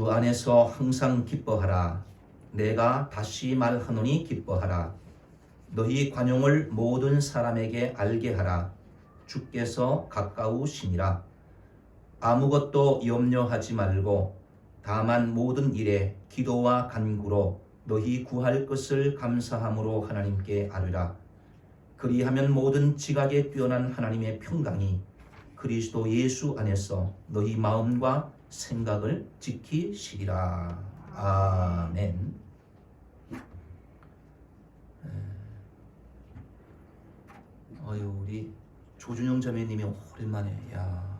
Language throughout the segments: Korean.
주 안에서 항상 기뻐하라. 내가 다시 말하노니 기뻐하라. 너희 관용을 모든 사람에게 알게 하라. 주께서 가까우시니라. 아무것도 염려하지 말고 다만 모든 일에 기도와 간구로 너희 구할 것을 감사함으로 하나님께 아뢰라. 그리하면 모든 지각에 뛰어난 하나님의 평강이 그리스도 예수 안에서 너희 마음과 생각을 지키시리라. 아멘. 우리 조준영 자매님이 오랜만에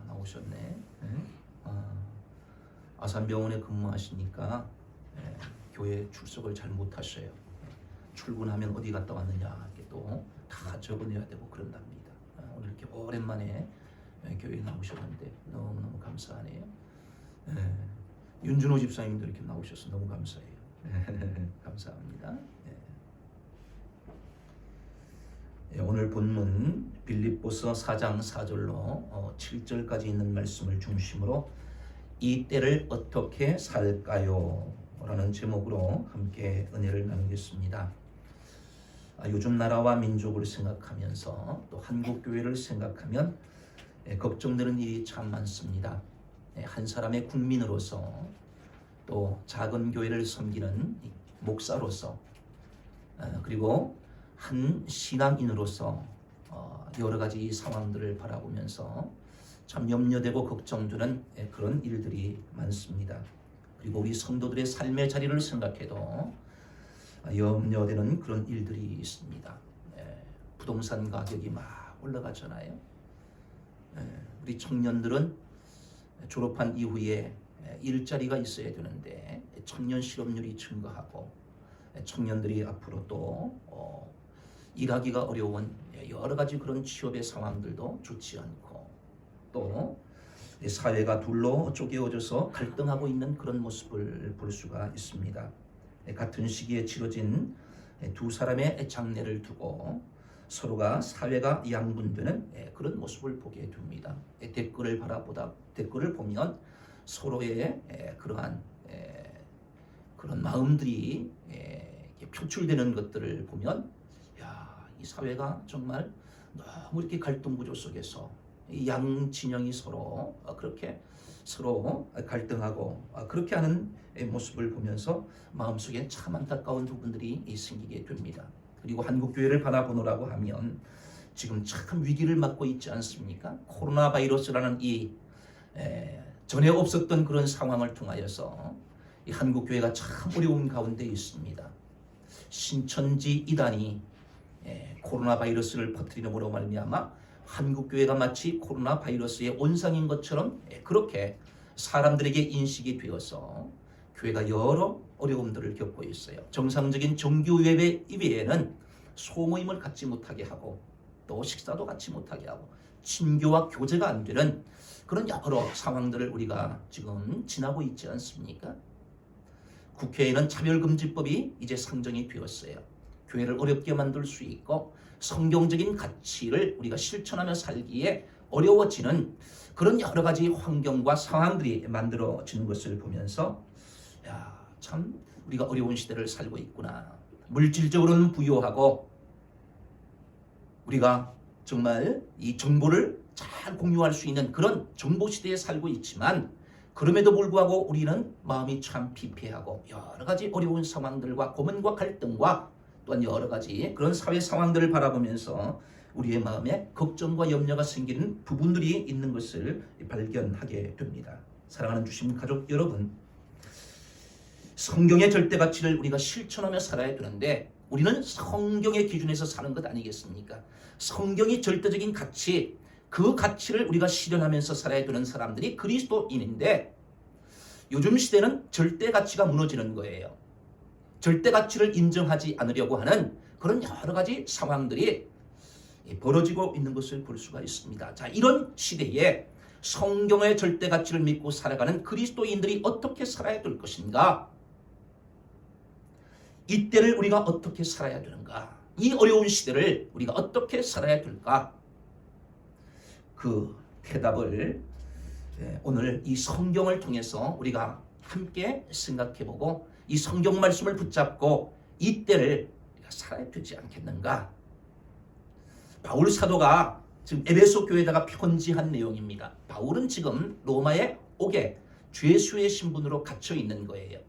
나오셨네. 아산병원에 근무하시니까 교회 출석을 잘 못하셔요. 출근하면 어디 갔다 왔느냐 이렇게 또 다 적어내야 되고 그런답니다. 오늘 이렇게 오랜만에 교회에 나오셨는데 너무너무 감사하네요. 윤준호 집사님도 이렇게 나오셔서 너무 감사해요. 감사합니다. 오늘 본문 빌립보서 4장 4절로 7절까지 있는 말씀을 중심으로 이 때를 어떻게 살까요? 라는 제목으로 함께 은혜를 나누겠습니다. 요즘 나라와 민족을 생각하면서 또 한국교회를 생각하면 걱정되는 일이 참 많습니다. 한 사람의 국민으로서 또 작은 교회를 섬기는 목사로서 그리고 한 신앙인으로서 여러 가지 상황들을 바라보면서 참 염려되고 걱정되는 그런 일들이 많습니다. 그리고 우리 성도들의 삶의 자리를 생각해도 염려되는 그런 일들이 있습니다. 부동산 가격이 막 올라가잖아요. 우리 청년들은 졸업한 이후에 일자리가 있어야 되는데 청년 실업률이 증가하고 청년들이 앞으로 또 일하기가 어려운 여러 가지 그런 취업의 상황들도 좋지 않고 또 사회가 둘로 쪼개어져서 갈등하고 있는 그런 모습을 볼 수가 있습니다. 같은 시기에 치러진 두 사람의 장례를 두고 서로가 사회가 양분되는 그런 모습을 보게 됩니다. 댓글을 보면 서로의 그러한 그런 마음들이 표출되는 것들을 보면 이 사회가 정말 너무 이렇게 갈등 구조 속에서 이 양 진영이 서로 갈등하고 그렇게 하는 모습을 보면서 마음속에 참 안타까운 부분들이 생기게 됩니다. 그리고 한국교회를 바라보노라고 하면 지금 참 위기를 맞고 있지 않습니까? 코로나 바이러스라는 이 전에 없었던 그런 상황을 통하여서 이 한국교회가 참 어려운 가운데 있습니다. 신천지 이단이 코로나 바이러스를 퍼뜨리므로 말미암아 한국교회가 마치 코로나 바이러스의 온상인 것처럼 그렇게 사람들에게 인식이 되어서 교회가 여러 어려움들을 겪고 있어요. 정상적인 정규 예배 이외에는 소모임을 갖지 못하게 하고 또 식사도 갖지 못하게 하고 친교와 교제가 안 되는 그런 여러 상황들을 우리가 지금 지나고 있지 않습니까? 국회에는 차별금지법이 이제 상정이 되었어요. 교회를 어렵게 만들 수 있고 성경적인 가치를 우리가 실천하며 살기에 어려워지는 그런 여러 가지 환경과 상황들이 만들어지는 것을 보면서 참 우리가 어려운 시대를 살고 있구나. 물질적으로는 부유하고 우리가 정말 이 정보를 잘 공유할 수 있는 그런 정보 시대에 살고 있지만 그럼에도 불구하고 우리는 마음이 참 피폐하고 여러 가지 어려운 상황들과 고민과 갈등과 또한 여러 가지 그런 사회 상황들을 바라보면서 우리의 마음에 걱정과 염려가 생기는 부분들이 있는 것을 발견하게 됩니다. 사랑하는 주신 가족 여러분, 성경의 절대 가치를 우리가 실천하며 살아야 되는데 우리는 성경의 기준에서 사는 것 아니겠습니까? 성경이 절대적인 가치, 그 가치를 우리가 실현하면서 살아야 되는 사람들이 그리스도인인데 요즘 시대는 절대 가치가 무너지는 거예요. 절대 가치를 인정하지 않으려고 하는 그런 여러 가지 상황들이 벌어지고 있는 것을 볼 수가 있습니다. 자, 이런 시대에 성경의 절대 가치를 믿고 살아가는 그리스도인들이 어떻게 살아야 될 것인가? 이때를 우리가 어떻게 살아야 되는가? 이 어려운 시대를 우리가 어떻게 살아야 될까? 그 대답을 오늘 이 성경을 통해서 우리가 함께 생각해보고 이 성경 말씀을 붙잡고 이 때를 살아야 되지 않겠는가. 바울 사도가 지금 에베소 교회에다가 편지한 내용입니다. 바울은 지금 로마에 옥에 죄수의 신분으로 갇혀 있는 거예요.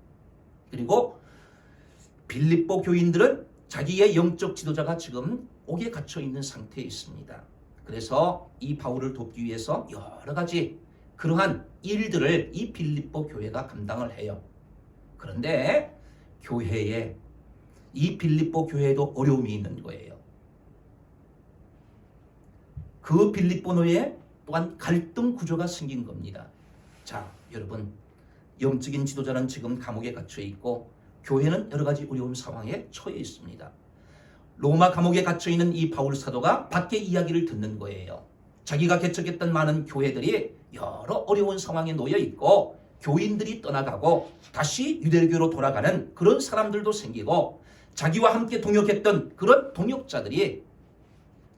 그리고 빌립보 교인들은 자기의 영적 지도자가 지금 옥에 갇혀 있는 상태에 있습니다. 그래서 이 바울을 돕기 위해서 여러 가지 그러한 일들을 이 빌립보 교회가 감당을 해요. 그런데 교회에 이 빌립보 교회에도 어려움이 있는 거예요. 그 빌립보 교회에 또한 갈등 구조가 생긴 겁니다. 자, 여러분, 영적인 지도자는 지금 감옥에 갇혀 있고 교회는 여러 가지 어려운 상황에 처해 있습니다. 로마 감옥에 갇혀 있는 이 바울 사도가 밖의 이야기를 듣는 거예요. 자기가 개척했던 많은 교회들이 여러 어려운 상황에 놓여 있고 교인들이 떠나가고 다시 유대교로 돌아가는 그런 사람들도 생기고 자기와 함께 동역했던 그런 동역자들이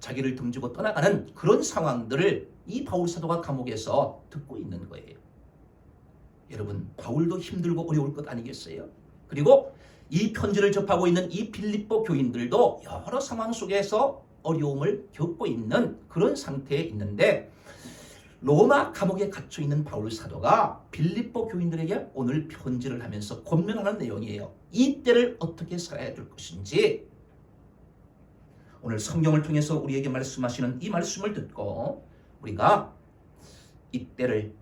자기를 등지고 떠나가는 그런 상황들을 이 바울 사도가 감옥에서 듣고 있는 거예요. 여러분, 바울도 힘들고 어려울 것 아니겠어요? 그리고 이 편지를 접하고 있는 이 빌립보 교인들도 여러 상황 속에서 어려움을 겪고 있는 그런 상태에 있는데 로마 감옥에 갇혀 있는 바울 사도가 빌립보 교인들에게 오늘 편지를 하면서 권면하는 내용이에요. 이 때를 어떻게 살아야 될 것인지 오늘 성경을 통해서 우리에게 말씀하시는 이 말씀을 듣고 우리가 이 때를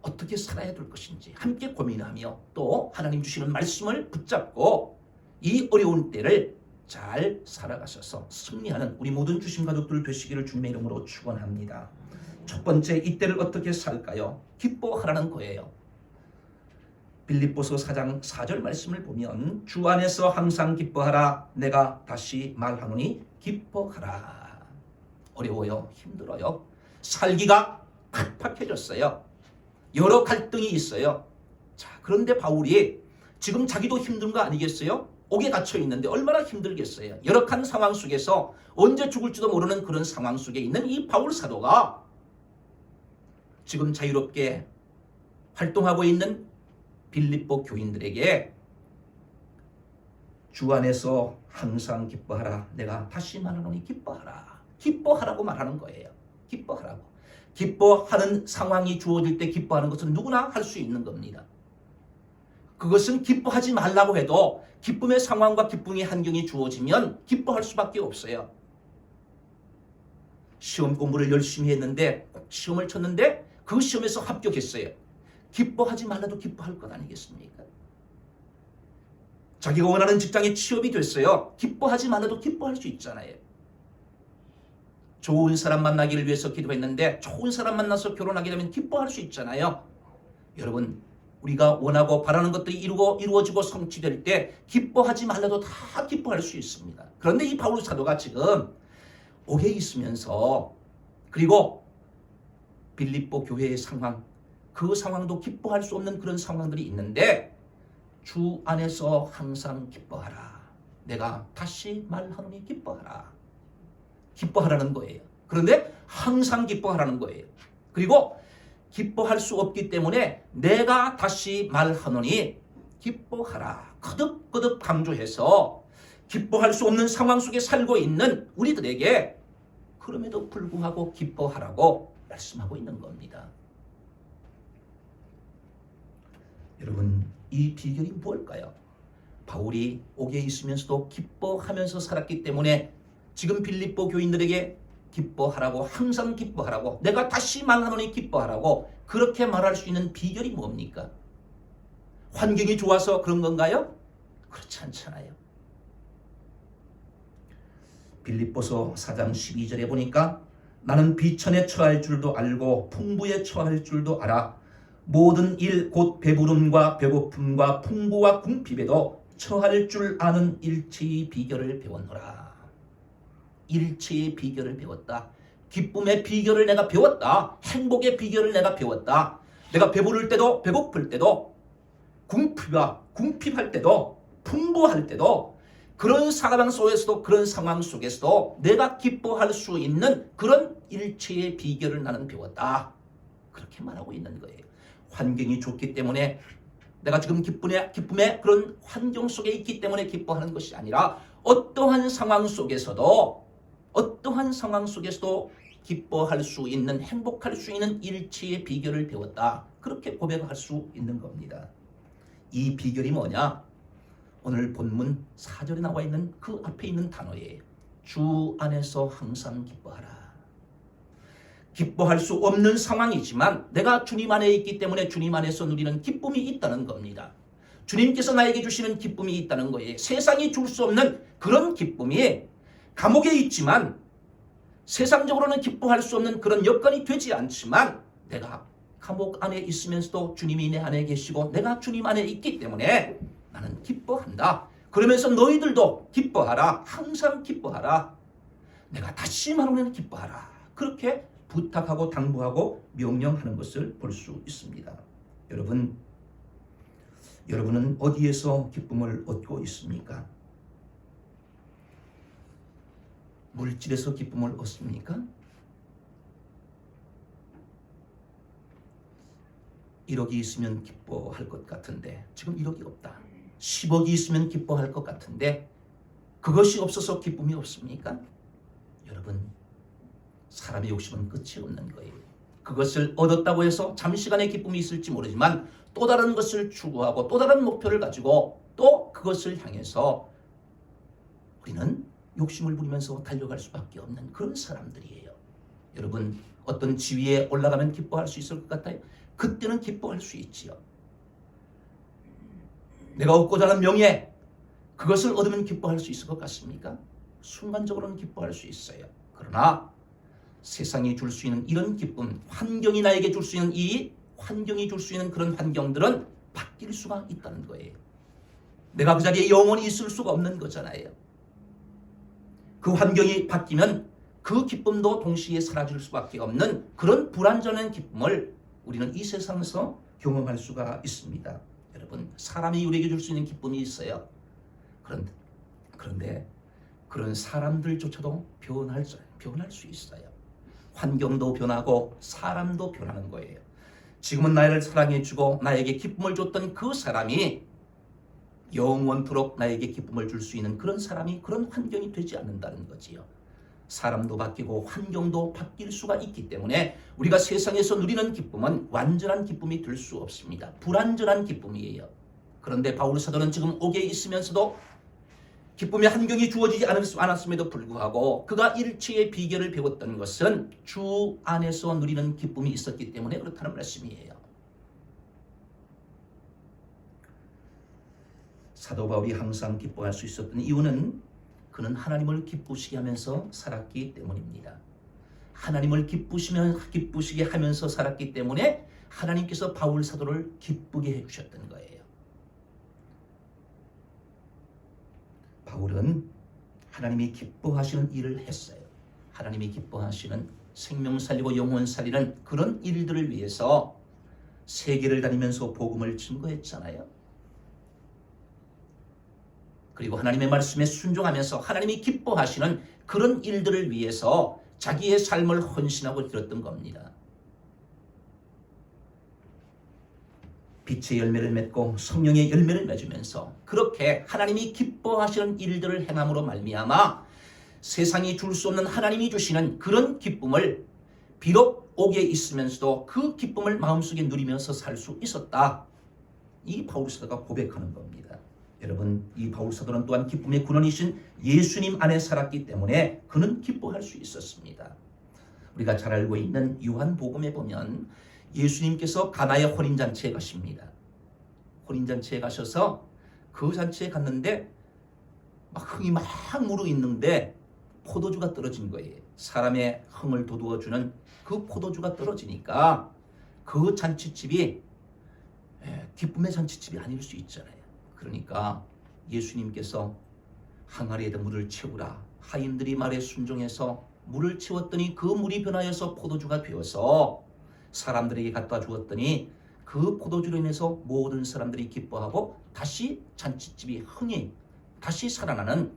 어떻게 살아야 될 것인지 함께 고민하며 또 하나님 주시는 말씀을 붙잡고 이 어려운 때를 잘 살아가셔서 승리하는 우리 모든 주신 가족들 되시기를 주님의 이름으로 축원합니다. 첫 번째, 이 때를 어떻게 살까요? 기뻐하라는 거예요. 빌립보서 4장 4절 말씀을 보면 주 안에서 항상 기뻐하라. 내가 다시 말하노니 기뻐하라. 어려워요. 힘들어요. 살기가 팍팍해졌어요. 여러 갈등이 있어요. 자, 그런데 바울이 지금 자기도 힘든 거 아니겠어요? 옥에 갇혀 있는데 얼마나 힘들겠어요. 열악한 상황 속에서 언제 죽을지도 모르는 그런 상황 속에 있는 이 바울 사도가 지금 자유롭게 활동하고 있는 빌립보 교인들에게 주 안에서 항상 기뻐하라. 내가 다시 말하노니 기뻐하라. 기뻐하라고 말하는 거예요. 기뻐하라고. 기뻐하는 상황이 주어질 때 기뻐하는 것은 누구나 할 수 있는 겁니다. 그것은 기뻐하지 말라고 해도 기쁨의 상황과 기쁨의 환경이 주어지면 기뻐할 수밖에 없어요. 시험 공부를 열심히 했는데 시험을 쳤는데 그 시험에서 합격했어요. 기뻐하지 말라도 기뻐할 것 아니겠습니까? 자기가 원하는 직장에 취업이 됐어요. 기뻐하지 말라도 기뻐할 수 있잖아요. 좋은 사람 만나기를 위해서 기도했는데 좋은 사람 만나서 결혼하게 되면 기뻐할 수 있잖아요. 여러분, 우리가 원하고 바라는 것들이 이루어지고 성취될 때 기뻐하지 말라도 다 기뻐할 수 있습니다. 그런데 이 바울 사도가 지금 옥에 있으면서 그리고 빌립보 교회의 상황, 그 상황도 기뻐할 수 없는 그런 상황들이 있는데 주 안에서 항상 기뻐하라. 내가 다시 말하노니 기뻐하라. 기뻐하라는 거예요. 그런데 항상 기뻐하라는 거예요. 그리고 기뻐할 수 없기 때문에 내가 다시 말하노니 기뻐하라. 거듭거듭 강조해서 기뻐할 수 없는 상황 속에 살고 있는 우리들에게 그럼에도 불구하고 기뻐하라고 말씀하고 있는 겁니다. 여러분, 이 비결이 무엇일까요? 바울이 옥에 있으면서도 기뻐하면서 살았기 때문에 지금 빌립보 교인들에게 기뻐하라고, 항상 기뻐하라고, 내가 다시 말하노니 기뻐하라고 그렇게 말할 수 있는 비결이 뭡니까? 환경이 좋아서 그런 건가요? 그렇지 않잖아요. 빌립보서 4장 12절에 보니까 나는 비천에 처할 줄도 알고 풍부에 처할 줄도 알아. 모든 일 곧 배부름과 배고픔과 풍부와 궁핍에도 처할 줄 아는 일체의 비결을 배웠노라. 일체의 비결을 배웠다. 기쁨의 비결을 내가 배웠다. 행복의 비결을 내가 배웠다. 내가 배부를 때도 배고플 때도 궁핍할 때도 풍부할 때도 그런 상황 속에서도 그런 상황 속에서도 내가 기뻐할 수 있는 그런 일체의 비결을 나는 배웠다. 그렇게 말하고 있는 거예요. 환경이 좋기 때문에 내가 지금 기쁨의 그런 환경 속에 있기 때문에 기뻐하는 것이 아니라 어떠한 상황 속에서도 기뻐할 수 있는, 행복할 수 있는 일치의 비결을 배웠다. 그렇게 고백할 수 있는 겁니다. 이 비결이 뭐냐? 오늘 본문 4절에 나와 있는 그 앞에 있는 단어예요. 주 안에서 항상 기뻐하라. 기뻐할 수 없는 상황이지만 내가 주님 안에 있기 때문에 주님 안에서 누리는 기쁨이 있다는 겁니다. 주님께서 나에게 주시는 기쁨이 있다는 거예요. 세상이 줄 수 없는 그런 기쁨이 감옥에 있지만 세상적으로는 기뻐할 수 없는 그런 여건이 되지 않지만 내가 감옥 안에 있으면서도 주님이 내 안에 계시고 내가 주님 안에 있기 때문에 나는 기뻐한다. 그러면서 너희들도 기뻐하라. 항상 기뻐하라. 내가 다시 말하면 기뻐하라. 그렇게 부탁하고 당부하고 명령하는 것을 볼 수 있습니다. 여러분은 어디에서 기쁨을 얻고 있습니까? 물질에서 기쁨을 얻습니까? 1억이 있으면 기뻐할 것 같은데 지금 1억이 없다. 10억이 있으면 기뻐할 것 같은데 그것이 없어서 기쁨이 없습니까? 여러분, 사람의 욕심은 끝이 없는 거예요. 그것을 얻었다고 해서 잠시간의 기쁨이 있을지 모르지만 또 다른 것을 추구하고 또 다른 목표를 가지고 또 그것을 향해서 우리는 욕심을 부리면서 달려갈 수밖에 없는 그런 사람들이에요. 여러분, 어떤 지위에 올라가면 기뻐할 수 있을 것 같아요? 그때는 기뻐할 수 있지요. 내가 얻고자 하는 명예, 그것을 얻으면 기뻐할 수 있을 것 같습니까? 순간적으로는 기뻐할 수 있어요. 그러나 세상이 줄 수 있는 이런 기쁨, 환경이 나에게 줄 수 있는 환경이 줄 수 있는 그런 환경들은 바뀔 수가 있다는 거예요. 내가 그 자리에 영원히 있을 수가 없는 거잖아요. 그 환경이 바뀌면 그 기쁨도 동시에 사라질 수밖에 없는 그런 불완전한 기쁨을 우리는 이 세상에서 경험할 수가 있습니다. 여러분, 사람이 우리에게 줄 수 있는 기쁨이 있어요. 그런데 그런 사람들조차도 변할 수 있어요. 환경도 변하고 사람도 변하는 거예요. 지금은 나를 사랑해주고 나에게 기쁨을 줬던 그 사람이 영원토록 나에게 기쁨을 줄 수 있는 그런 사람이, 그런 환경이 되지 않는다는 거지요. 사람도 바뀌고 환경도 바뀔 수가 있기 때문에 우리가 세상에서 누리는 기쁨은 완전한 기쁨이 될 수 없습니다. 불완전한 기쁨이에요. 그런데 바울 사도는 지금 옥에 있으면서도 기쁨의 환경이 주어지지 않았음에도 불구하고 그가 일치의 비결을 배웠던 것은 주 안에서 누리는 기쁨이 있었기 때문에 그렇다는 말씀이에요. 사도 바울이 항상 기뻐할 수 있었던 이유는 그는 하나님을 기쁘시게 하면서 살았기 때문입니다. 하나님을 기쁘시게 하면서 살았기 때문에 하나님께서 바울 사도를 기쁘게 해주셨던 거예요. 바울은 하나님이 기뻐하시는 일을 했어요. 하나님이 기뻐하시는 생명 살리고 영혼 살리는 그런 일들을 위해서 세계를 다니면서 복음을 증거했잖아요. 그리고 하나님의 말씀에 순종하면서 하나님이 기뻐하시는 그런 일들을 위해서 자기의 삶을 헌신하고 드렸던 겁니다. 빛의 열매를 맺고 성령의 열매를 맺으면서 그렇게 하나님이 기뻐하시는 일들을 행함으로 말미암아 세상이 줄 수 없는 하나님이 주시는 그런 기쁨을 비록 옥에 있으면서도 그 기쁨을 마음속에 누리면서 살 수 있었다. 이 바울 사도가 고백하는 겁니다. 여러분, 이 바울 사도는 또한 기쁨의 근원이신 예수님 안에 살았기 때문에 그는 기뻐할 수 있었습니다. 우리가 잘 알고 있는 요한복음에 보면 예수님께서 가나의 혼인잔치에 가십니다. 혼인잔치에 가셔서 그 잔치에 갔는데 막 흥이 막 무르익는데 포도주가 떨어진 거예요. 사람의 흥을 돋우어주는 그 포도주가 떨어지니까 그 잔치집이 기쁨의 잔치집이 아닐 수 있잖아요. 그러니까 예수님께서 항아리에다 물을 채우라. 하인들이 말에 순종해서 물을 채웠더니 그 물이 변하여서 포도주가 되어서 사람들에게 갖다 주었더니 그 포도주로 인해서 모든 사람들이 기뻐하고 다시 잔치집이 흥이 다시 살아나는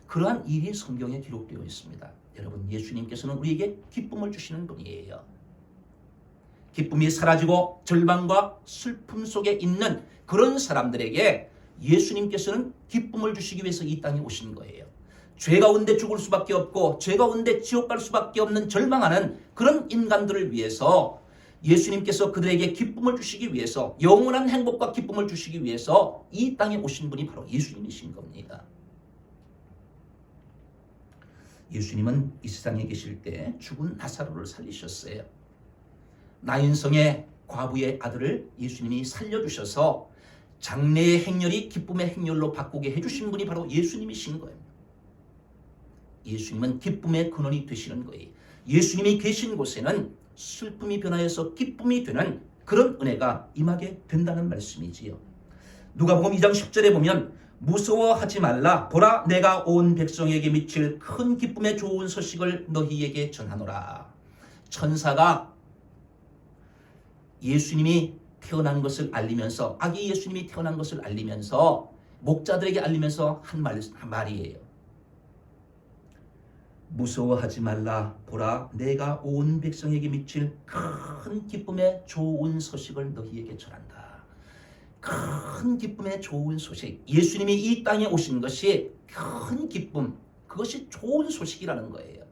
그러한 일이 성경에 기록되어 있습니다. 여러분, 예수님께서는 우리에게 기쁨을 주시는 분이에요. 기쁨이 사라지고 절망과 슬픔 속에 있는 그런 사람들에게 예수님께서는 기쁨을 주시기 위해서 이 땅에 오신 거예요. 죄 가운데 죽을 수밖에 없고 죄 가운데 지옥 갈 수밖에 없는 절망하는 그런 인간들을 위해서 예수님께서 그들에게 기쁨을 주시기 위해서, 영원한 행복과 기쁨을 주시기 위해서 이 땅에 오신 분이 바로 예수님이신 겁니다. 예수님은 이 세상에 계실 때 죽은 나사로를 살리셨어요. 나인성의 과부의 아들을 예수님이 살려주셔서 장래의 행렬이 기쁨의 행렬로 바꾸게 해주신 분이 바로 예수님이신 거예요. 예수님은 기쁨의 근원이 되시는 거예요. 예수님이 계신 곳에는 슬픔이 변하여서 기쁨이 되는 그런 은혜가 임하게 된다는 말씀이지요. 누가복음 2장 10절에 보면 무서워하지 말라, 보라 내가 온 백성에게 미칠 큰 기쁨의 좋은 소식을 너희에게 전하노라. 천사가 예수님이 태어난 것을 알리면서, 아기 예수님이 태어난 것을 알리면서 목자들에게 알리면서 한 말이에요. 무서워하지 말라, 보라 내가 온 백성에게 미칠 큰 기쁨의 좋은 소식을 너희에게 전한다. 큰 기쁨의 좋은 소식, 예수님이 이 땅에 오신 것이 큰 기쁨, 그것이 좋은 소식이라는 거예요.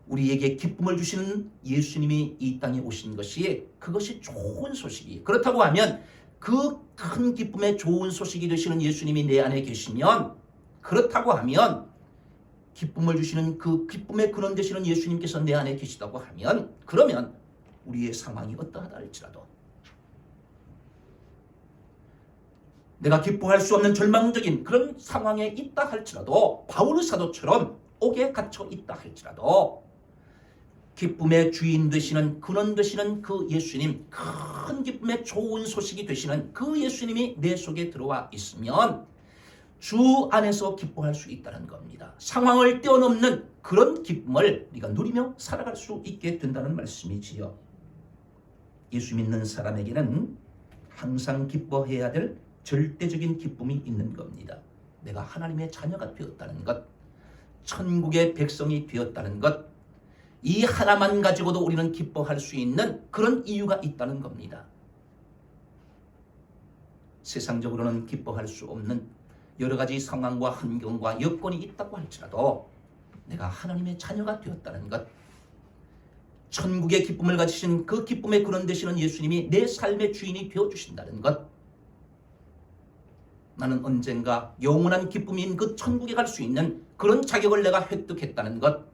우리에게 기쁨을 주시는 예수님이 이 땅에 오신 것이, 그것이 좋은 소식이, 그렇다고 하면 그 큰 기쁨의 좋은 소식이 되시는 예수님이 내 안에 계시면, 그렇다고 하면 기쁨을 주시는 그 기쁨의 근원 되시는 예수님께서 내 안에 계시다고 하면, 그러면 우리의 상황이 어떠하다 할지라도, 내가 기뻐할 수 없는 절망적인 그런 상황에 있다 할지라도, 바울 사도처럼 옥에 갇혀 있다 할지라도 기쁨의 주인 되시는, 근원 되시는 그 예수님, 큰 기쁨의 좋은 소식이 되시는 그 예수님이 내 속에 들어와 있으면 주 안에서 기뻐할 수 있다는 겁니다. 상황을 뛰어넘는 그런 기쁨을 우리가 누리며 살아갈 수 있게 된다는 말씀이지요. 예수 믿는 사람에게는 항상 기뻐해야 될 절대적인 기쁨이 있는 겁니다. 내가 하나님의 자녀가 되었다는 것, 천국의 백성이 되었다는 것, 이 하나만 가지고도 우리는 기뻐할 수 있는 그런 이유가 있다는 겁니다. 세상적으로는 기뻐할 수 없는 여러 가지 상황과 환경과 여건이 있다고 할지라도 내가 하나님의 자녀가 되었다는 것, 천국의 기쁨을 가지신 그 기쁨의 근원 되시는 예수님이 내 삶의 주인이 되어주신다는 것, 나는 언젠가 영원한 기쁨인 그 천국에 갈 수 있는 그런 자격을 내가 획득했다는 것,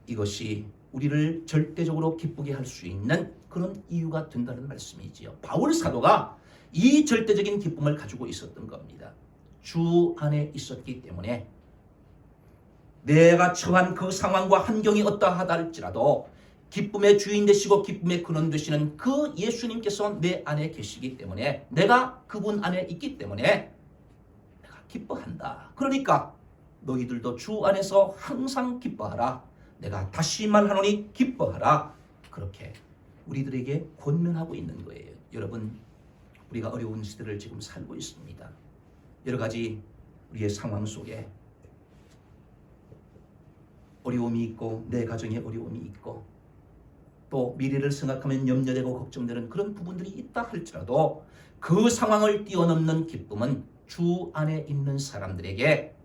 이것이 우리를 절대적으로 기쁘게 할 수 있는 그런 이유가 된다는 말씀이지요. 바울 사도가 이 절대적인 기쁨을 가지고 있었던 겁니다. 주 안에 있었기 때문에 내가 처한 그 상황과 환경이 어떠하다 할지라도 기쁨의 주인 되시고 기쁨의 근원 되시는 그 예수님께서 내 안에 계시기 때문에, 내가 그분 안에 있기 때문에 내가 기뻐한다. 그러니까 너희들도 주 안에서 항상 기뻐하라. 내가 다시 말하노니 기뻐하라. 그렇게 우리들에게 권면하고 있는 거예요. 여러분, 우리가 어려운 시대를 지금 살고 있습니다. 여러 가지 우리의 상황 속에 어려움이 있고, 내 가정에 어려움이 있고, 또 미래를 생각하면 염려되고 걱정되는 그런 부분들이 있다 할지라도 그 상황을 뛰어넘는 기쁨은 주 안에 있는 사람들에게,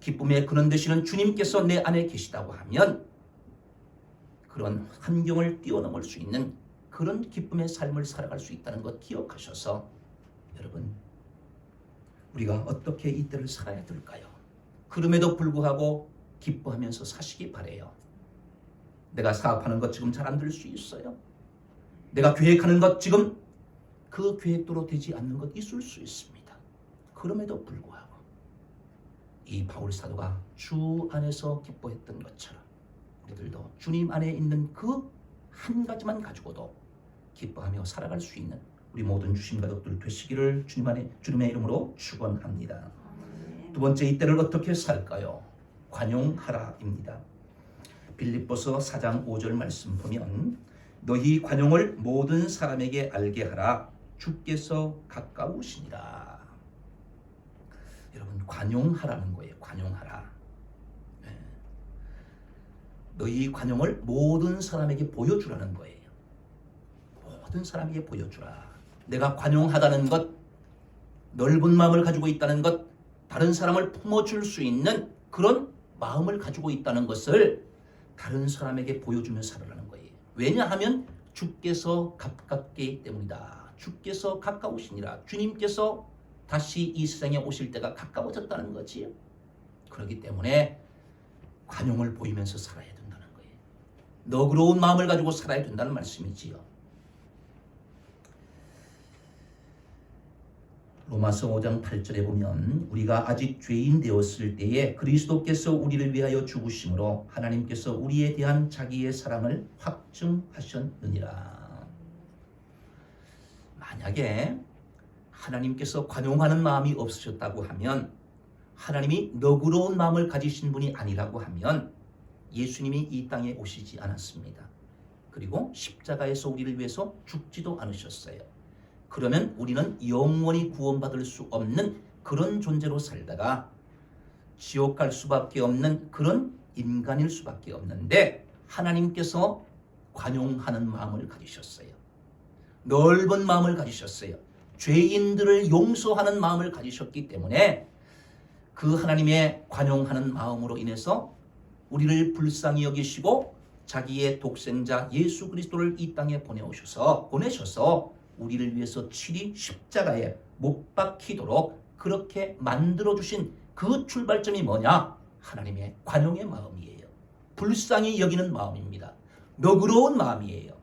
기쁨의 근원 되시는 주님께서 내 안에 계시다고 하면 그런 환경을 뛰어넘을 수 있는 그런 기쁨의 삶을 살아갈 수 있다는 것 기억하셔서, 여러분, 우리가 어떻게 이때를 살아야 될까요? 그럼에도 불구하고 기뻐하면서 사시기 바라요. 내가 사업하는 것 지금 잘 안 될 수 있어요. 내가 계획하는 것 지금 그 계획대로 되지 않는 것 있을 수 있습니다. 그럼에도 불구하고 이 바울 사도가 주 안에서 기뻐했던 것처럼 우리들도 주님 안에 있는 그 한 가지만 가지고도 기뻐하며 살아갈 수 있는 우리 모든 주신 가족들 되시기를 주님의 이름으로 축원합니다. 두 번째, 이때를 어떻게 살까요? 관용하라입니다. 빌립보서 4장 5절 말씀 보면 너희 관용을 모든 사람에게 알게 하라. 주께서 가까우시니라. 여러분, 관용하라는 거예요. 관용하라. 너희 관용을 모든 사람에게 보여주라는 거예요. 모든 사람에게 보여주라. 내가 관용하다는 것, 넓은 마음을 가지고 있다는 것, 다른 사람을 품어줄 수 있는 그런 마음을 가지고 있다는 것을 다른 사람에게 보여주며 살아라는 거예요. 왜냐하면 주께서 가깝기 때문이다. 주께서 가까우시니라. 주님께서 다시 이 세상에 오실 때가 가까워졌다는 거지요. 그렇기 때문에 관용을 보이면서 살아야 된다는 거예요. 너그러운 마음을 가지고 살아야 된다는 말씀이지요. 로마서 5장 8절에 보면 우리가 아직 죄인 되었을 때에 그리스도께서 우리를 위하여 죽으심으로 하나님께서 우리에 대한 자기의 사랑을 확증하셨느니라. 만약에 하나님께서 관용하는 마음이 없으셨다고 하면, 하나님이 너그러운 마음을 가지신 분이 아니라고 하면 예수님이 이 땅에 오시지 않았습니다. 그리고 십자가에서 우리를 위해서 죽지도 않으셨어요. 그러면 우리는 영원히 구원받을 수 없는 그런 존재로 살다가 지옥 갈 수밖에 없는 그런 인간일 수밖에 없는데, 하나님께서 관용하는 마음을 가지셨어요. 넓은 마음을 가지셨어요. 죄인들을 용서하는 마음을 가지셨기 때문에 그 하나님의 관용하는 마음으로 인해서 우리를 불쌍히 여기시고 자기의 독생자 예수 그리스도를 이 땅에 보내셔서 우리를 위해서 친히 십자가에 못 박히도록 그렇게 만들어주신 그 출발점이 뭐냐? 하나님의 관용의 마음이에요. 불쌍히 여기는 마음입니다. 너그러운 마음이에요.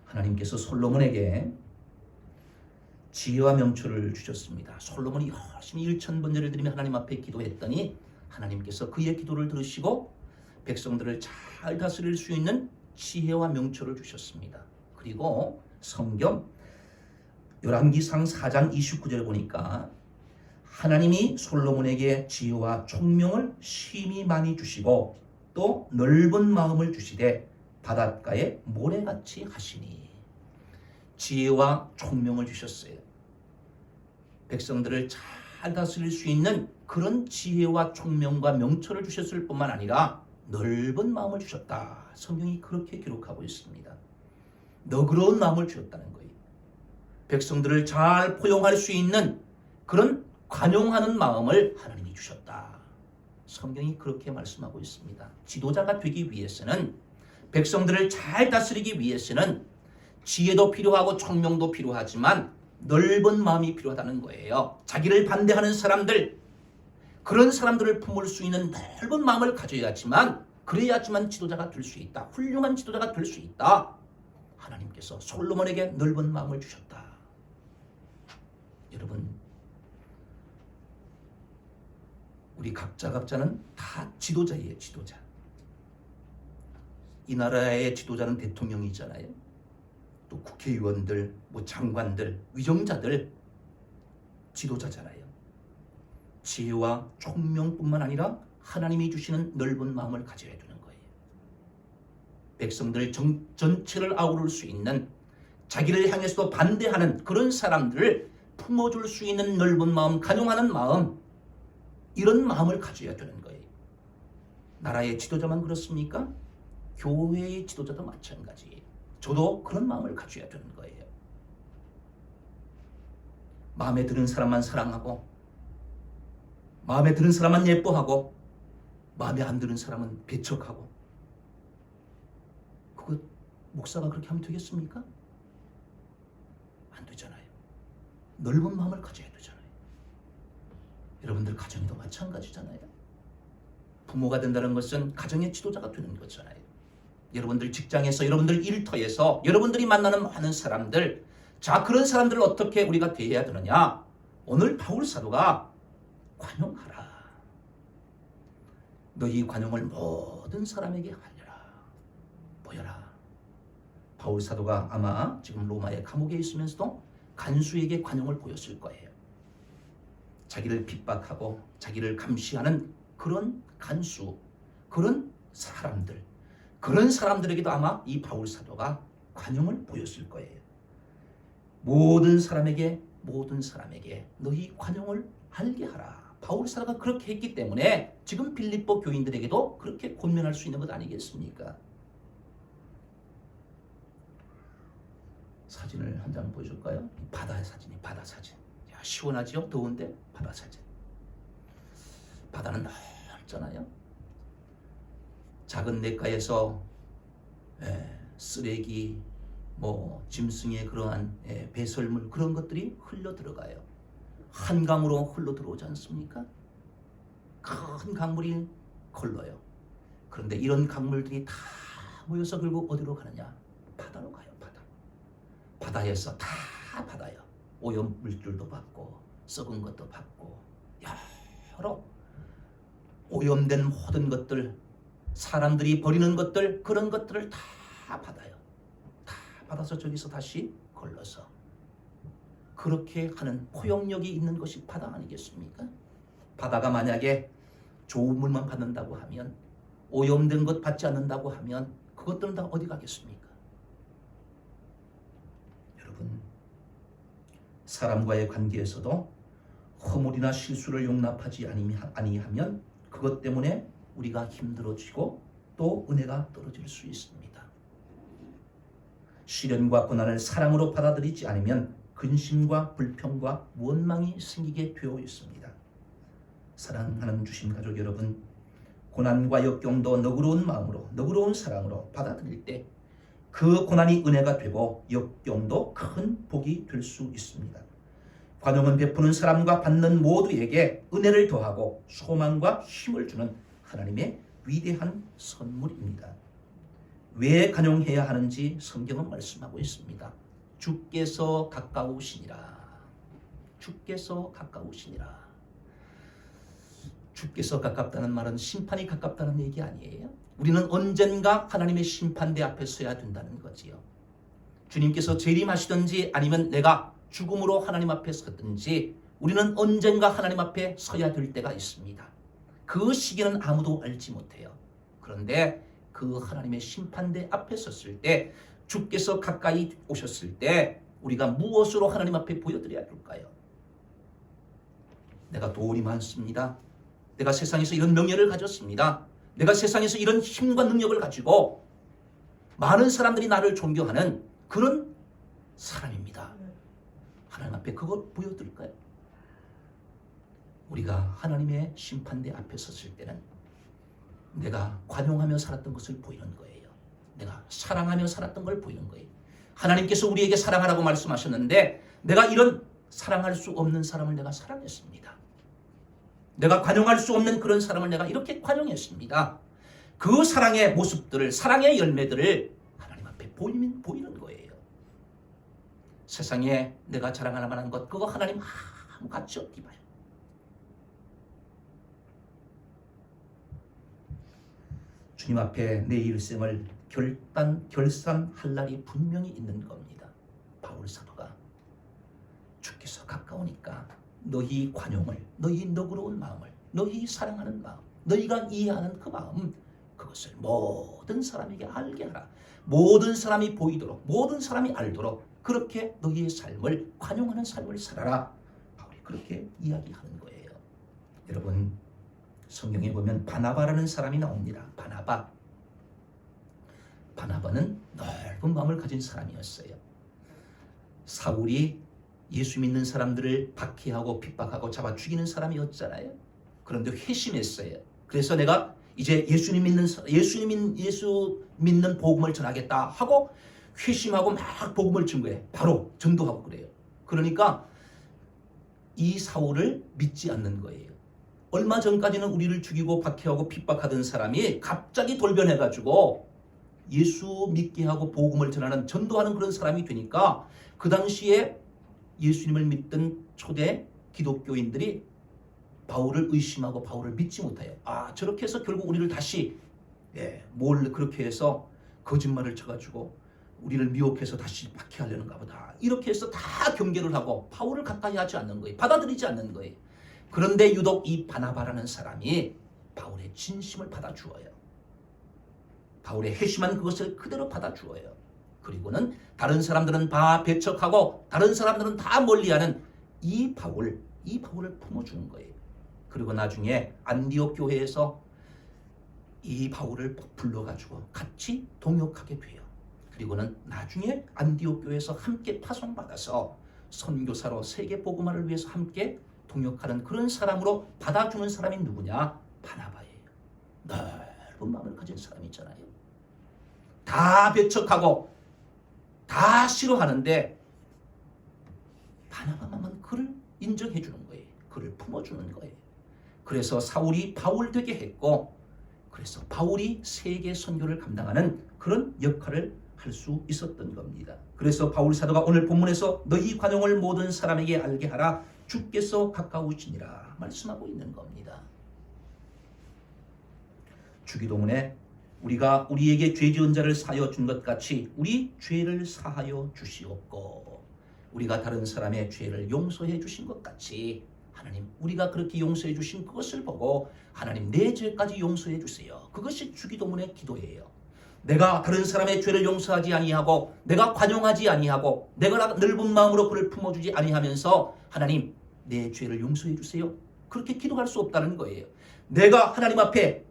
하나님께서 솔로몬에게 지혜와 명철을 주셨습니다. 솔로몬이 열심히 1000번제를 드리며 하나님 앞에 기도했더니 하나님께서 그의 기도를 들으시고 백성들을 잘 다스릴 수 있는 지혜와 명철을 주셨습니다. 그리고 성경 열왕기상 4장 29절에 보니까 하나님이 솔로몬에게 지혜와 총명을 심히 많이 주시고 또 넓은 마음을 주시되 바닷가에 모래같이 하시니. 지혜와 총명을 주셨어요. 백성들을 잘 다스릴 수 있는 그런 지혜와 총명과 명철을 주셨을 뿐만 아니라 넓은 마음을 주셨다. 성경이 그렇게 기록하고 있습니다. 너그러운 마음을 주셨다는 거예요. 백성들을 잘 포용할 수 있는 그런 관용하는 마음을 하나님이 주셨다. 성경이 그렇게 말씀하고 있습니다. 지도자가 되기 위해서는, 백성들을 잘 다스리기 위해서는 지혜도 필요하고 총명도 필요하지만 넓은 마음이 필요하다는 거예요. 자기를 반대하는 사람들, 그런 사람들을 품을 수 있는 넓은 마음을 가져야지만, 그래야지만 지도자가 될 수 있다. 훌륭한 지도자가 될 수 있다. 하나님께서 솔로몬에게 넓은 마음을 주셨다. 여러분, 우리 각자는 다 지도자예요. 지도자. 이 나라의 지도자는 대통령이잖아요. 또 국회의원들, 장관들, 위정자들 지도자잖아요. 지혜와 총명뿐만 아니라 하나님이 주시는 넓은 마음을 가져야 되는 거예요. 백성들 전체를 아우를 수 있는, 자기를 향해서도 반대하는 그런 사람들을 품어줄 수 있는 넓은 마음, 관용하는 마음, 이런 마음을 가져야 되는 거예요. 나라의 지도자만 그렇습니까? 교회의 지도자도 마찬가지예요. 저도 그런 마음을 가져야 되는 거예요. 마음에 드는 사람만 사랑하고, 마음에 드는 사람만 예뻐하고, 마음에 안 드는 사람은 배척하고, 그거 목사가 그렇게 하면 되겠습니까? 안 되잖아요. 넓은 마음을 가져야 되잖아요. 여러분들 가정에도 마찬가지잖아요. 부모가 된다는 것은 가정의 지도자가 되는 거잖아요. 여러분들 직장에서, 여러분들 일터에서, 여러분들이 만나는 많은 사람들, 자, 그런 사람들을 어떻게 우리가 대해야 되느냐? 오늘 바울 사도가 관용하라. 너희 관용을 모든 사람에게 하여라. 보여라. 바울 사도가 아마 지금 로마의 감옥에 있으면서도 간수에게 관용을 보였을 거예요. 자기를 핍박하고 자기를 감시하는 그런 간수, 그런 사람들, 그런 사람들에게도 아마 이 바울 사도가 관용을 보였을 거예요. 모든 사람에게 너희 관용을 알게 하라. 바울사가 그렇게 했기 때문에 지금 빌립보 교인들에게도 그렇게 권면할 수 있는 것 아니겠습니까? 사진을 한 장 보여줄까요? 바다의 사진이 바다 사진. 야, 시원하지요? 더운데 바다 사진. 바다는 넓잖아요. 작은 냇가에서 쓰레기, 짐승의 그러한 배설물 그런 것들이 흘러 들어가요. 한강으로 흘러 들어오지 않습니까? 큰 강물이 걸러요. 그런데 이런 강물들이 다 모여서 결국 어디로 가느냐? 바다로 가요. 바다에서 다 받아요. 오염 물질도 받고 썩은 것도 받고 여러 오염된 모든 것들, 사람들이 버리는 것들, 그런 것들을 다 받아요. 다 받아서 저기서 다시 걸러서 그렇게 하는 포용력이 있는 것이 바다 아니겠습니까? 바다가 만약에 좋은 물만 받는다고 하면, 오염된 것 받지 않는다고 하면 그것들은 다 어디 가겠습니까? 여러분, 사람과의 관계에서도 허물이나 실수를 용납하지 아니하면 그것 때문에 우리가 힘들어지고 또 은혜가 떨어질 수 있습니다. 시련과 고난을 사랑으로 받아들이지 않으면 근심과 불평과 원망이 생기게 되어 있습니다. 사랑하는 주신 가족 여러분, 고난과 역경도 너그러운 마음으로, 너그러운 사랑으로 받아들일 때 그 고난이 은혜가 되고 역경도 큰 복이 될 수 있습니다. 관용은 베푸는 사람과 받는 모두에게 은혜를 더하고 소망과 힘을 주는 하나님의 위대한 선물입니다. 왜 관용해야 하는지 성경은 말씀하고 있습니다. 주께서 가까우시니라. 주께서 가까우시니라. 주께서 가깝다는 말은 심판이 가깝다는 얘기 아니에요. 우리는 언젠가 하나님의 심판대 앞에 서야 된다는 거지요. 주님께서 재림하시든지 아니면 내가 죽음으로 하나님 앞에 서든지 우리는 언젠가 하나님 앞에 서야 될 때가 있습니다. 그 시기는 아무도 알지 못해요. 그런데 그 하나님의 심판대 앞에 섰을 때, 주께서 가까이 오셨을 때 우리가 무엇으로 하나님 앞에 보여드려야 될까요? 내가 돈이 많습니다. 내가 세상에서 이런 명예를 가졌습니다. 내가 세상에서 이런 힘과 능력을 가지고 많은 사람들이 나를 존경하는 그런 사람입니다. 하나님 앞에 그걸 보여드릴까요? 우리가 하나님의 심판대 앞에 섰을 때는 내가 관용하며 살았던 것을 보이는 거예요. 내가 사랑하며 살았던 걸 보이는 거예요. 하나님께서 우리에게 사랑하라고 말씀하셨는데 내가 이런 사랑할 수 없는 사람을 내가 사랑했습니다. 내가 관용할 수 없는 그런 사람을 내가 이렇게 관용했습니다. 그 사랑의 모습들을, 사랑의 열매들을 하나님 앞에 보이는 거예요. 세상에 내가 자랑할 만한 것, 그거 하나님 아무 가치 없게 봐요. 주님 앞에 내 일생을 결산할 날이 분명히 있는 겁니다. 바울 사도가 주께서 가까우니까 너희 관용을, 너희 너그러운 마음을, 너희 사랑하는 마음, 너희가 이해하는 그 마음, 그것을 모든 사람에게 알게 하라. 모든 사람이 보이도록, 모든 사람이 알도록 그렇게 너희의 삶을 관용하는 삶을 살아라. 바울이 그렇게 이야기하는 거예요. 여러분, 성경에 보면 바나바라는 사람이 나옵니다. 바나바는 넓은 마음을 가진 사람이었어요. 사울이 예수 믿는 사람들을 박해하고 핍박하고 잡아 죽이는 사람이었잖아요. 그런데 회심했어요. 그래서 내가 이제 예수 믿는 복음을 전하겠다 하고 회심하고 막 복음을 증거해. 바로 전도하고 그래요. 그러니까 이 사울을 믿지 않는 거예요. 얼마 전까지는 우리를 죽이고 박해하고 핍박하던 사람이 갑자기 돌변해가지고 예수 믿게 하고 복음을 전하는, 전도하는 그런 사람이 되니까 그 당시에 예수님을 믿던 초대 기독교인들이 바울을 의심하고 바울을 믿지 못해요. 저렇게 해서 결국 우리를 다시 뭘 그렇게 해서 거짓말을 쳐가지고 우리를 미혹해서 다시 박해하려는가 보다. 이렇게 해서 다 경계를 하고 바울을 가까이 하지 않는 거예요. 받아들이지 않는 거예요. 그런데 유독 이 바나바라는 사람이 바울의 진심을 받아주어요. 바울의 회심한 그것을 그대로 받아주어요. 그리고는 다른 사람들은 다 배척하고 다른 사람들은 다 멀리하는 이 바울을 품어주는 거예요. 그리고 나중에 안디옥 교회에서 이 바울을 불러가지고 같이 동역하게 돼요. 그리고는 나중에 안디옥 교회에서 함께 파송받아서 선교사로 세계 복음화를 위해서 함께 동역하는 그런 사람으로 받아주는 사람이 누구냐? 바나바예요. 넓은 마음을 가진 사람이 있잖아요. 다 배척하고 다 싫어하는데 바나바만 그를 인정해 주는 거예요. 그를 품어주는 거예요. 그래서 사울이 바울 되게 했고, 그래서 바울이 세계 선교를 감당하는 그런 역할을 할 수 있었던 겁니다. 그래서 바울 사도가 오늘 본문에서 너희 관용을 모든 사람에게 알게 하라, 주께서 가까우시니라 말씀하고 있는 겁니다. 주기도문에 우리가 우리에게 죄 지은 자를 사하여 준 것 같이 우리 죄를 사하여 주시옵고, 우리가 다른 사람의 죄를 용서해 주신 것 같이 하나님 우리가 그렇게 용서해 주신 그것을 보고 하나님 내 죄까지 용서해 주세요. 그것이 주기도문의 기도예요. 내가 다른 사람의 죄를 용서하지 아니하고 내가 관용하지 아니하고 내가 넓은 마음으로 그를 품어주지 아니하면서 하나님 내 죄를 용서해 주세요. 그렇게 기도할 수 없다는 거예요. 내가 하나님 앞에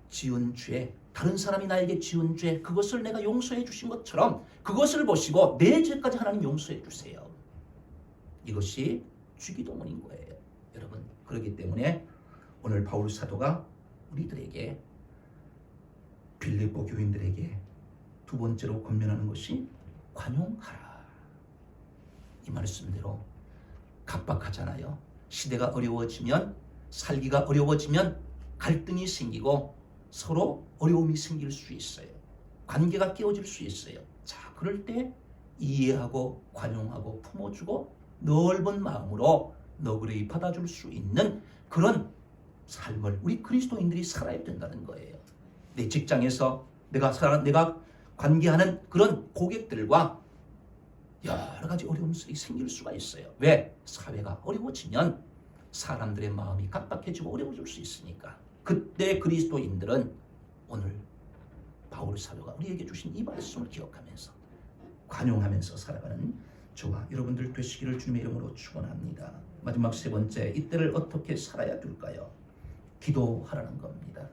지은 죄, 다른 사람이 나에게 지은 죄, 그것을 내가 용서해 주신 것처럼 그것을 보시고 내 죄까지 하나님 용서해 주세요. 이것이 주기도문인 거예요. 여러분, 그렇기 때문에 오늘 바울 사도가 우리들에게, 빌립보 교인들에게 두 번째로 권면하는 것이 관용하라. 이 말씀대로 각박하잖아요. 시대가 어려워지면, 살기가 어려워지면 갈등이 생기고 서로 어려움이 생길 수 있어요. 관계가 깨어질 수 있어요. 자, 그럴 때 이해하고 관용하고 품어주고 넓은 마음으로 너그러이 받아줄 수 있는 그런 삶을 우리 그리스도인들이 살아야 된다는 거예요. 내 직장에서 내가 관계하는 그런 고객들과 여러 가지 어려움이 생길 수가 있어요. 왜? 사회가 어려워지면 사람들의 마음이 각박해지고 어려워질 수 있으니까. 그때 그리스도인들은 오늘 바울 사도가 우리에게 주신 이 말씀을 기억하면서 관용하면서 살아가는 저와 여러분들 되시기를 주님의 이름으로 축원합니다. 마지막 세 번째, 이때를 어떻게 살아야 될까요? 기도하라는 겁니다.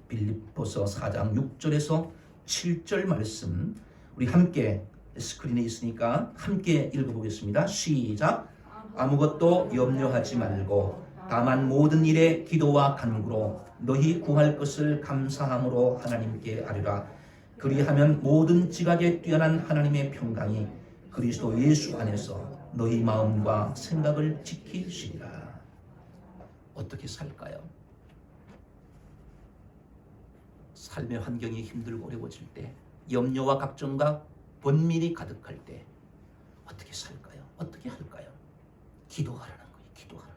빌립보서 4장 6절에서 7절 말씀, 우리 함께 스크린에 있으니까 함께 읽어보겠습니다. 시작. 아무것도 염려하지 말고 다만 모든 일에 기도와 간구로 너희 구할 것을 감사함으로 하나님께 아뢰라. 그리하면 모든 지각에 뛰어난 하나님의 평강이 그리스도 예수 안에서 너희 마음과 생각을 지키시리라. 어떻게 살까요? 삶의 환경이 힘들고 어려워질 때, 염려와 걱정과 번민이 가득할 때 어떻게 살까요? 어떻게 할까요? 기도하라는 거예요. 기도하라.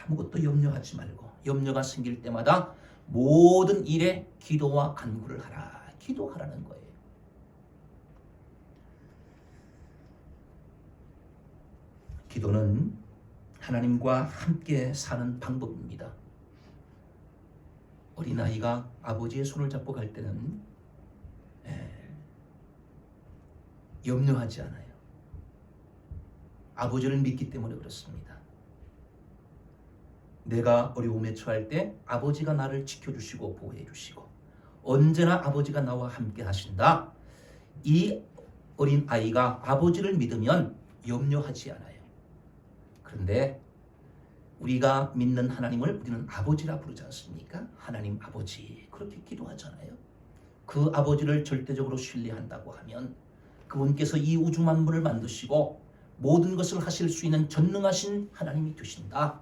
아무것도 염려하지 말고 염려가 생길 때마다 모든 일에 기도와 간구를 하라. 기도하라는 거예요. 기도는 하나님과 함께 사는 방법입니다. 어린아이가 아버지의 손을 잡고 갈 때는 염려하지 않아요. 아버지를 믿기 때문에 그렇습니다. 내가 어려움에 처할 때 아버지가 나를 지켜주시고 보호해주시고 언제나 아버지가 나와 함께 하신다. 이 어린아이가 아버지를 믿으면 염려하지 않아요. 그런데 우리가 믿는 하나님을 우리는 아버지라 부르지 않습니까? 하나님 아버지, 그렇게 기도하잖아요. 그 아버지를 절대적으로 신뢰한다고 하면 그분께서 이 우주 만물을 만드시고 모든 것을 하실 수 있는 전능하신 하나님이 되신다.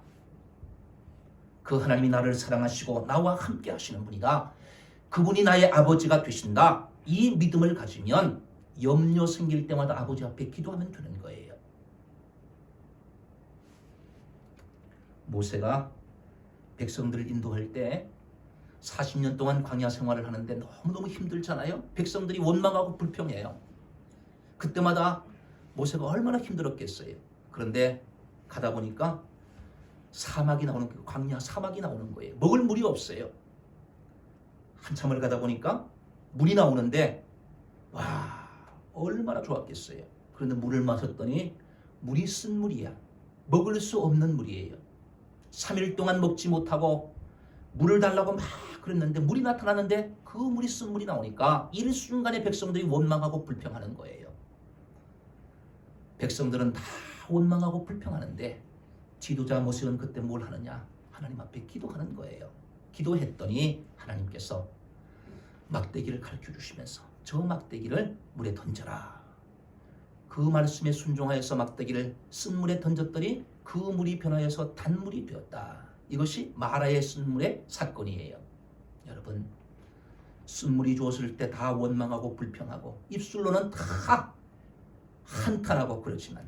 그 하나님이 나를 사랑하시고 나와 함께 하시는 분이다. 그분이 나의 아버지가 되신다. 이 믿음을 가지면 염려 생길 때마다 아버지 앞에 기도하면 되는 거예요. 모세가 백성들을 인도할 때 40년 동안 광야 생활을 하는데 너무너무 힘들잖아요. 백성들이 원망하고 불평해요. 그때마다 모세가 얼마나 힘들었겠어요. 그런데 가다 보니까 사막이 나오는 거예요. 광야 사막이 나오는 거예요. 먹을 물이 없어요. 한참을 가다 보니까 물이 나오는데 와, 얼마나 좋았겠어요. 그런데 물을 마셨더니 물이 쓴 물이야. 먹을 수 없는 물이에요. 3일 동안 먹지 못하고 물을 달라고 막 그랬는데 물이 나타나는데 그 물이 쓴 물이 나오니까 일순간에 백성들이 원망하고 불평하는 거예요. 백성들은 다 원망하고 불평하는데 지도자 모세는 그때 뭘 하느냐? 하나님 앞에 기도하는 거예요. 기도했더니 하나님께서 막대기를 가르쳐 주시면서 저 막대기를 물에 던져라. 그 말씀에 순종하여서 막대기를 쓴 물에 던졌더니 그 물이 변하여서 단물이 되었다. 이것이 마라의 쓴물의 사건이에요. 여러분, 쓴물이 주었을 때 다 원망하고 불평하고 입술로는 다 한탄하고 그러지만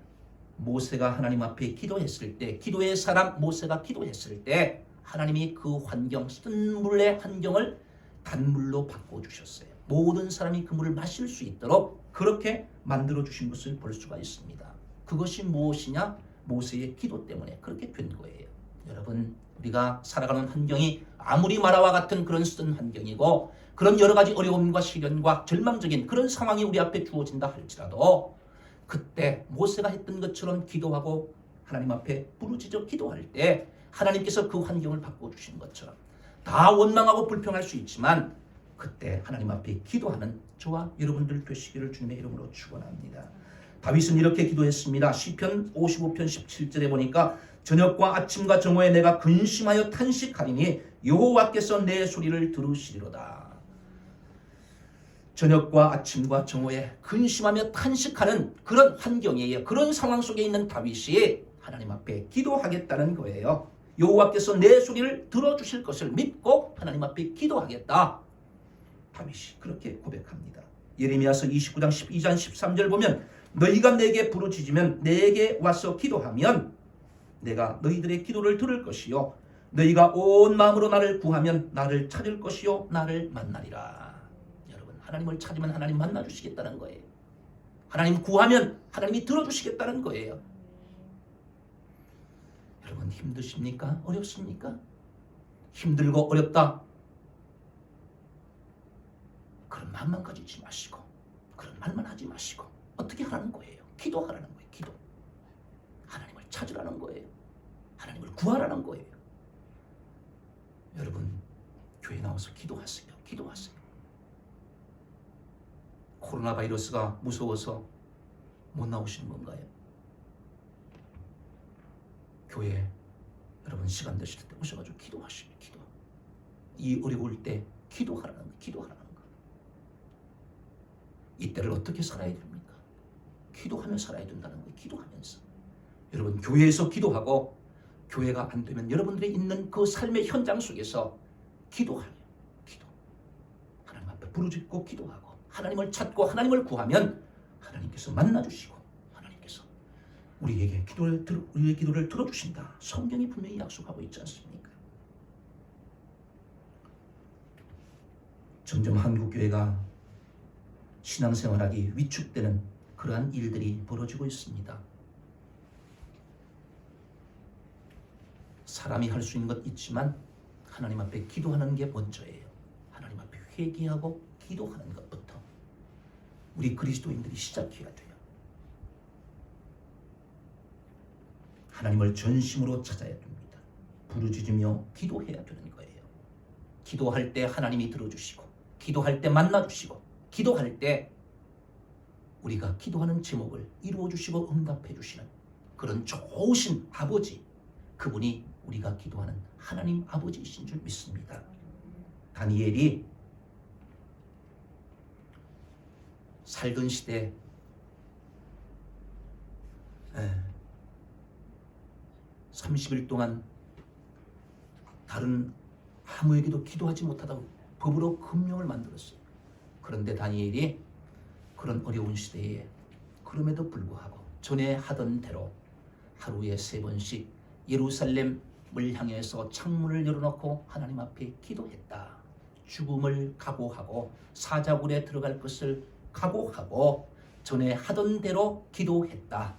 모세가 하나님 앞에 기도했을 때, 기도의 사람 모세가 기도했을 때 하나님이 그 환경, 쓴물의 환경을 단물로 바꿔주셨어요. 모든 사람이 그 물을 마실 수 있도록 그렇게 만들어주신 것을 볼 수가 있습니다. 그것이 무엇이냐? 모세의 기도 때문에 그렇게 된 거예요. 여러분, 우리가 살아가는 환경이 아무리 마라와 같은 그런 쓴 환경이고 그런 여러 가지 어려움과 시련과 절망적인 그런 상황이 우리 앞에 주어진다 할지라도 그때 모세가 했던 것처럼 기도하고 하나님 앞에 부르짖어 기도할 때 하나님께서 그 환경을 바꿔주신 것처럼 다 원망하고 불평할 수 있지만 그때 하나님 앞에 기도하는 저와 여러분들 되시기를 주님의 이름으로 축원합니다. 다윗은 이렇게 기도했습니다. 시편 55편 17절에 보니까 저녁과 아침과 정오에 내가 근심하여 탄식하리니 여호와께서 내 소리를 들으시리로다. 저녁과 아침과 정오에 근심하며 탄식하는 그런 환경이에요. 그런 상황 속에 있는 다윗이 하나님 앞에 기도하겠다는 거예요. 여호와께서 내 소리를 들어주실 것을 믿고 하나님 앞에 기도하겠다. 다윗이 그렇게 고백합니다. 예레미야서 29장 12장 13절 보면 너희가 내게 부르짖으면 내게 와서 기도하면 내가 너희들의 기도를 들을 것이요 너희가 온 마음으로 나를 구하면 나를 찾을 것이요 나를 만나리라. 여러분, 하나님을 찾으면 하나님 만나주시겠다는 거예요. 하나님 구하면 하나님이 들어주시겠다는 거예요. 여러분, 힘드십니까? 어렵습니까? 힘들고 어렵다. 그런 마음만 가지지 마시고 그런 말만 하지 마시고 어떻게 하라는 거예요? 기도하라는 거예요. 기도. 하나님을 찾으라는 거예요. 하나님을 구하라는 거예요. 여러분, 교회 나와서 기도하세요. 기도하세요. 코로나 바이러스가 무서워서 못 나오시는 건가요? 교회 여러분 시간 되실 때 오셔가지고 기도하시면 기도. 이 어려울 때 기도하라는 거, 기도하라는 거. 이때를 어떻게 살아야 됩니까? 기도하며 살아야 된다는 거예요. 기도하면서. 여러분, 교회에서 기도하고 교회가 안 되면 여러분들이 있는 그 삶의 현장 속에서 기도하며 기도. 하나님 앞에 부르짖고 기도하고 하나님을 찾고 하나님을 구하면 하나님께서 만나주시고 하나님께서 우리의 기도를 들어주신다. 성경이 분명히 약속하고 있지 않습니까? 점점 한국교회가 신앙생활하기 위축되는 그러한 일들이 벌어지고 있습니다. 사람이 할 수 있는 것 있지만 하나님 앞에 기도하는 게 먼저예요. 하나님 앞에 회개하고 기도하는 것부터 우리 그리스도인들이 시작해야 돼요. 하나님을 전심으로 찾아야 됩니다. 부르짖으며 기도해야 되는 거예요. 기도할 때 하나님이 들어주시고 기도할 때 만나주시고 기도할 때 우리가 기도하는 제목을 이루어주시고 응답해주시는 그런 좋으신 아버지, 그분이 우리가 기도하는 하나님 아버지이신 줄 믿습니다. 다니엘이 살던 시대 30일 동안 다른 아무에게도 기도하지 못하다고 법으로 금령을 만들었어요. 그런데 다니엘이 그런 어려운 시대에 그럼에도 불구하고 전에 하던 대로 하루에 3번씩 예루살렘을 향해서 창문을 열어놓고 하나님 앞에 기도했다. 죽음을 각오하고 사자굴에 들어갈 것을 각오하고 전에 하던 대로 기도했다.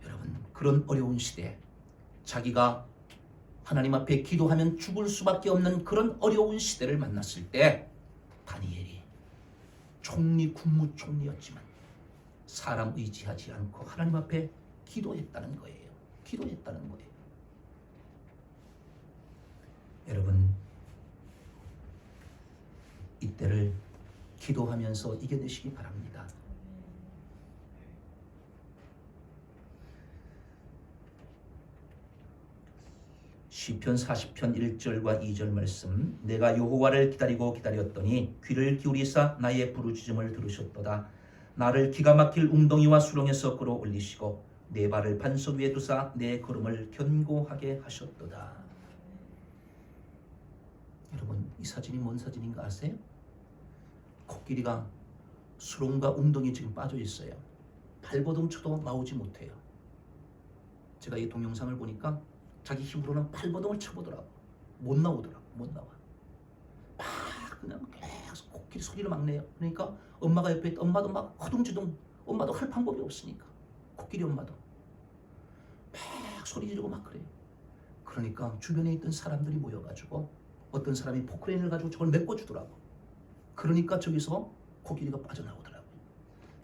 여러분, 그런 어려운 시대, 자기가 하나님 앞에 기도하면 죽을 수밖에 없는 그런 어려운 시대를 만났을 때 다니엘이 총리, 국무총리였지만 사람 의지하지 않고 하나님 앞에 기도했다는 거예요. 기도했다는 거예요. 여러분, 이때를 기도하면서 이겨내시기 바랍니다. 시편 40편 1절과 2절 말씀. 내가 여호와를 기다리고 기다렸더니 귀를 기울이사 나의 부르짖음을 들으셨도다. 나를 기가 막힐 웅덩이와 수렁에서 끌어올리시고 내 발을 반석 위에 두사 내 걸음을 견고하게 하셨도다. 여러분, 이 사진이 뭔 사진인가 아세요? 코끼리가 수렁과 웅덩이에 지금 빠져 있어요. 발버둥 쳐도 나오지 못해요. 제가 이 동영상을 보니까 자기 힘으로는 발버둥을 쳐보더라고. 못 나오더라고. 못 나와. 막 그냥 계속 코끼리 소리를 막 내요. 그러니까 엄마가 옆에 있다. 엄마도 막 허둥지둥. 엄마도 할 방법이 없으니까. 코끼리 엄마도 막 소리 지르고 막 그래요. 그러니까 주변에 있던 사람들이 모여가지고 어떤 사람이 포크레인을 가지고 저걸 메꿔주더라고. 그러니까 저기서 코끼리가 빠져나오더라고요.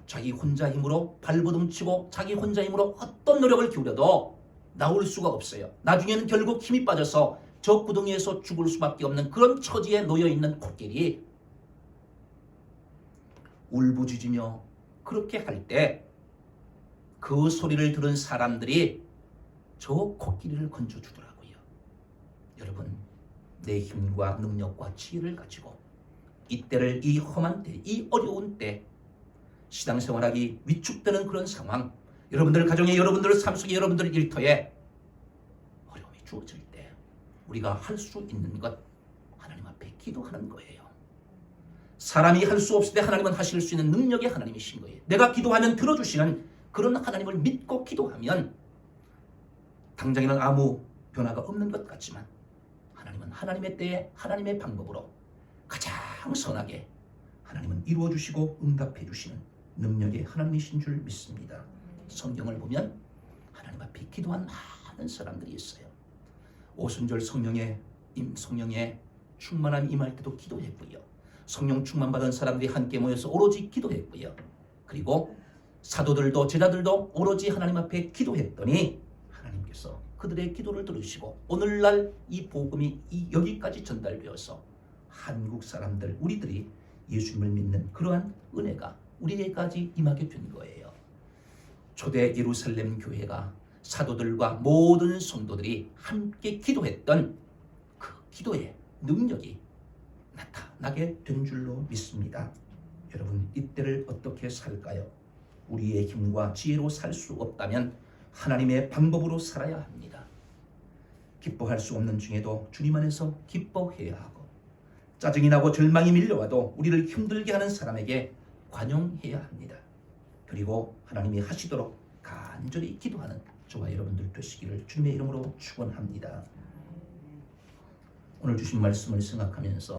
자기 혼자 힘으로 발버둥 치고 자기 혼자 힘으로 어떤 노력을 기울여도 나올 수가 없어요. 나중에는 결국 힘이 빠져서 저 구덩이에서 죽을 수밖에 없는 그런 처지에 놓여있는 코끼리. 울부짖으며 그렇게 할 때 그 소리를 들은 사람들이 저 코끼리를 건져주더라고요. 여러분, 내 힘과 능력과 지혜를 가지고 이때를, 이 험한 때, 이 어려운 때, 신앙생활하기 위축되는 그런 상황, 여러분들 가정에, 여러분들 삶 속에, 여러분들 일터에 어려움이 주어질 때 우리가 할 수 있는 것, 하나님 앞에 기도하는 거예요. 사람이 할 수 없을 때 하나님은 하실 수 있는 능력의 하나님이신 거예요. 내가 기도하면 들어주시는 그런 하나님을 믿고 기도하면 당장에는 아무 변화가 없는 것 같지만 하나님은 하나님의 때에 하나님의 방법으로 가장 선하게 하나님은 이루어주시고 응답해 주시는 능력의 하나님이신 줄 믿습니다. 성경을 보면 하나님 앞에 기도한 많은 사람들이 있어요. 오순절 성령의 충만함 임할 때도 기도했고요. 성령 충만받은 사람들이 함께 모여서 오로지 기도했고요. 그리고 사도들도 제자들도 오로지 하나님 앞에 기도했더니 하나님께서 그들의 기도를 들으시고 오늘날 이 복음이 여기까지 전달되어서 한국 사람들, 우리들이 예수님을 믿는 그러한 은혜가 우리에게까지 임하게 된 거예요. 초대 예루살렘 교회가 사도들과 모든 성도들이 함께 기도했던 그 기도의 능력이 나타나게 된 줄로 믿습니다. 여러분, 이때를 어떻게 살까요? 우리의 힘과 지혜로 살 수 없다면 하나님의 방법으로 살아야 합니다. 기뻐할 수 없는 중에도 주님 안에서 기뻐해야 하고, 짜증이 나고 절망이 밀려와도 우리를 힘들게 하는 사람에게 관용해야 합니다. 그리고 하나님이 하시도록 간절히 기도하는 저와 여러분들 되시기를 주님의 이름으로 축원합니다. 오늘 주신 말씀을 생각하면서